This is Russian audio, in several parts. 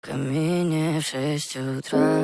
камине в 6 утра,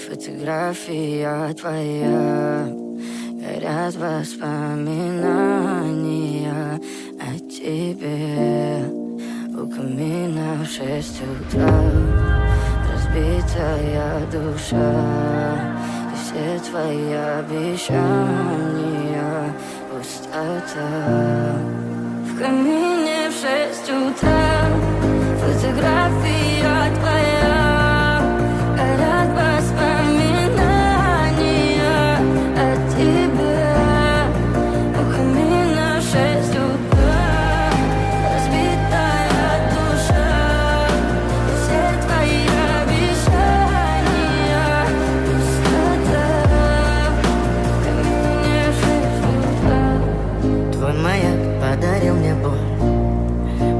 фотография твоя. Горят воспоминания о тебе. У камина в 6 утра разбитая душа, и все твои обещания пустота. В камине в 6 утра фотография твоя. Горят воспоминания о тебе. У камина в 6 утра разбитая душа, и все твои обещания пустота. В камине в 6 утра. Твой маяк подарил мне боль.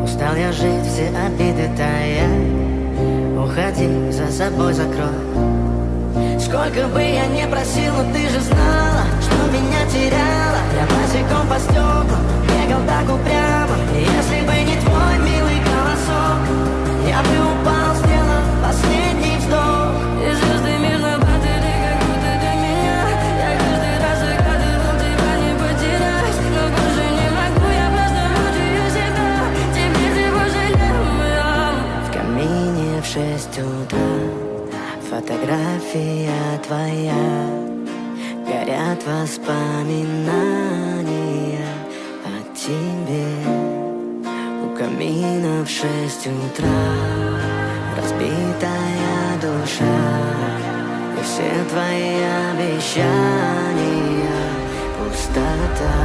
Устал я жить, все обиды тая. Уходи, за собой закрой. Сколько бы я не просил, но ты же знала, что меня теряла. Я босиком по стеклам бегал так упрямо. И если бы не твой милый голосок, я бы упал, сделав последний вздох. И звезды мирно падали, как будто до меня. Я каждый раз загадывал тебя не потерять, но больше не могу, я просто мучаю себя. Теперь ты пожалел меня. В камине в 6 утра фотография твоя. Горят воспоминания о тебе. У камина в 6 утра разбитая душа, и все твои обещания пустота.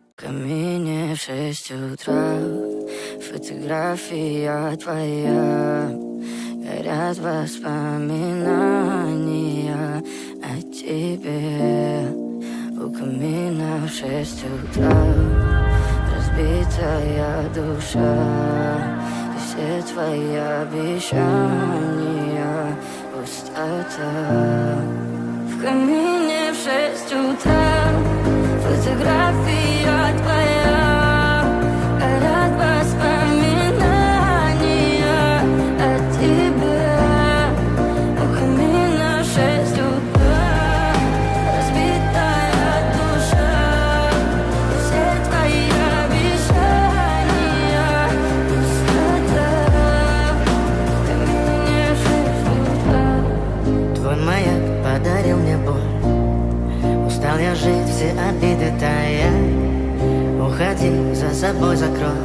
В камине в 6 утра фотография твоя. Горят воспоминания о тебе. У камина в 6 утра разбитая душа, и все твои обещания пустота. В камине в 6 утра фотография твоя. Горят воспоминания о тебе. У камина в 6 утра разбитая душа, и все твои обещания пустота. В камине в 6 утра. Твой маяк подарил мне боль. Устал я жить, все обиды тая. Уходи, за собой закрой.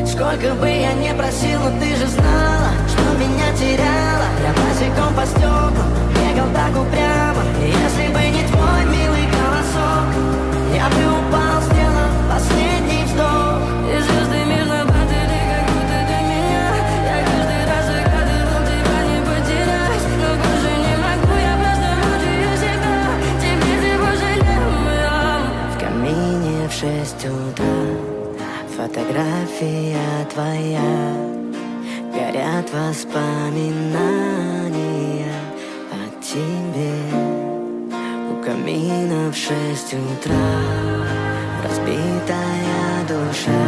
Сколько бы я не просил, но ты же знала, что меня теряла. Я босиком по стеклам бегал так упрямо. И если бы не твой милый голосок, я бы упал, сделав последний вздох. И звезды мирно падали, как будто до меня. Я каждый раз загадывал тебя не потерять, но больше не могу, я просто мучаю себя. Теперь ты пожалел меня. В камине в 6 утра фотография твоя. Горят воспоминания о тебе. У камина в 6 утра разбитая душа,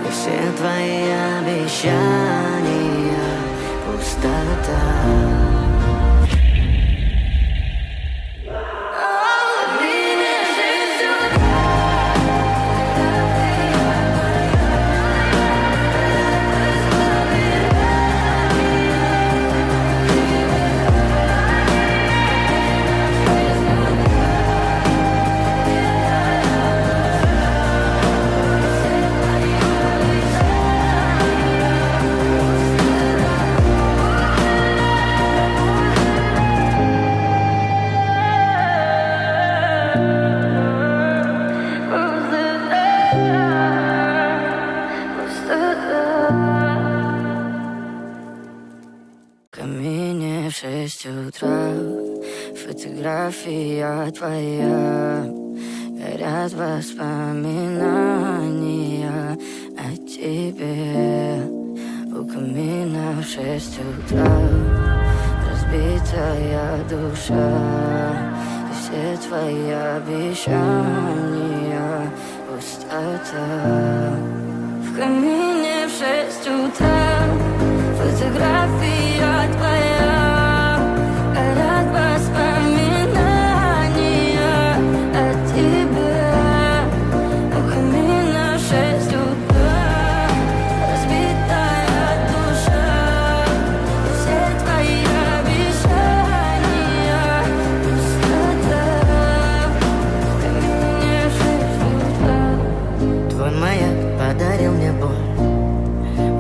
и все твои обещания пустота. в 6 утра. Фотография твоя, горят воспоминания о тебе. У камина в 6 утра, разбитая душа, и все твои обещания пустота. В камине в 6 утра, фотография твоя, горят воспоминания о тебе. У камина в 6 утра, разбитая душа, и все твои обещания пустота. В камине в 6 утра. Твой маяк подарил мне боль.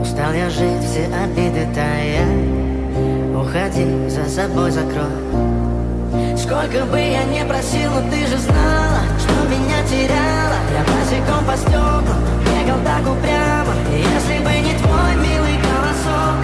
Устал я жить, все обиды тая. Уходи, за собой закрой. Сколько бы я не просил, но ты же знала, что меня теряла. Я босиком по стеклам бегал так упрямо. И если бы не твой милый голосок,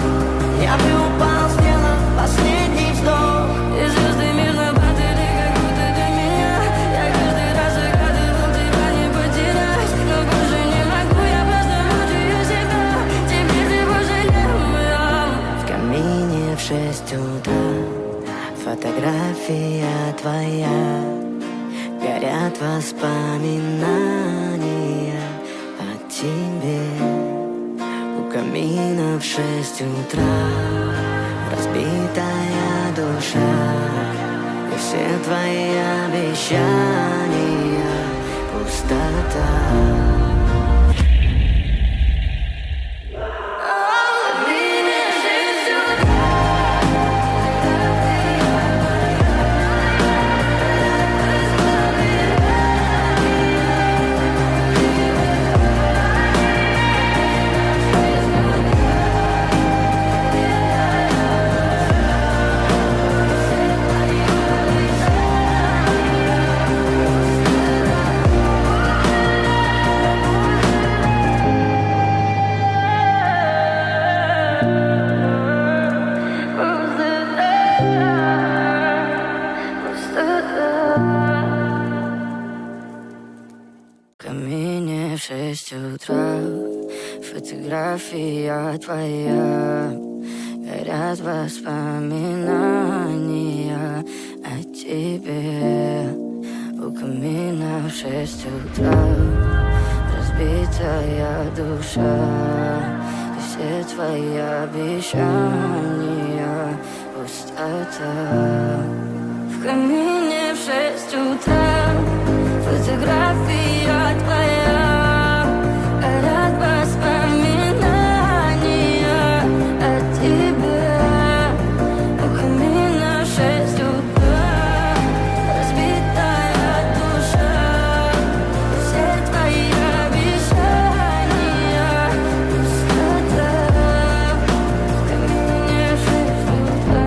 я бы упал, сделав последний вздох. И звезды мирно падали, как будто до меня. Я каждый раз загадывал тебя не потерять, но больше не могу, я просто мучаю себя. Теперь ты пожалел меня. В камине в 6 утра, фотография твоя, горят воспоминания о тебе. У камина в 6 утра, разбитая душа, и все твои обещания пустота. В камине в 6 утра, фотография твоя, горят воспоминания о тебе. У камина в 6 утра, разбитая душа, и все твои обещания пустота. В камине в 6 утра, фотография твоя, горят воспоминания о тебе. У камина в 6 утра, разбитая душа, все твои обещания пустота. В камине в 6 утра.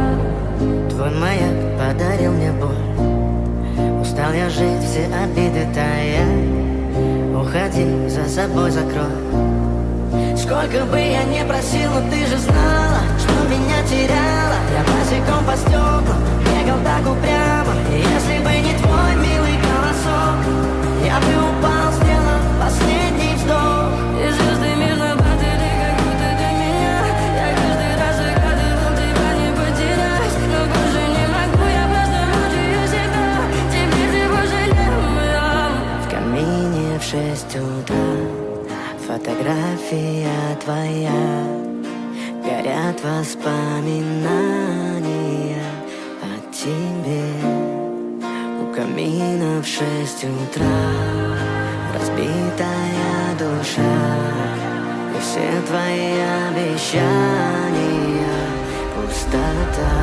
Твой маяк подарил мне боль. Устал я жить, все обиды тая. Уходи, за собой закрой. Сколько бы я не просил, но ты же знала, что меня теряла. Я босиком по стеклам бегал так упрямо. И если бы не твой милый голосок, я бы упал, сделав последний вздох. И звезды мирно падали, как будто до меня. Я каждый раз загадывал тебя не потерять, но больше не могу, я просто мучаю себя. Теперь ты пожалел меня. В камине в 6 утра, фотография твоя, горят воспоминания о тебе. У камина в 6 утра, разбитая душа, и все твои обещания пустота.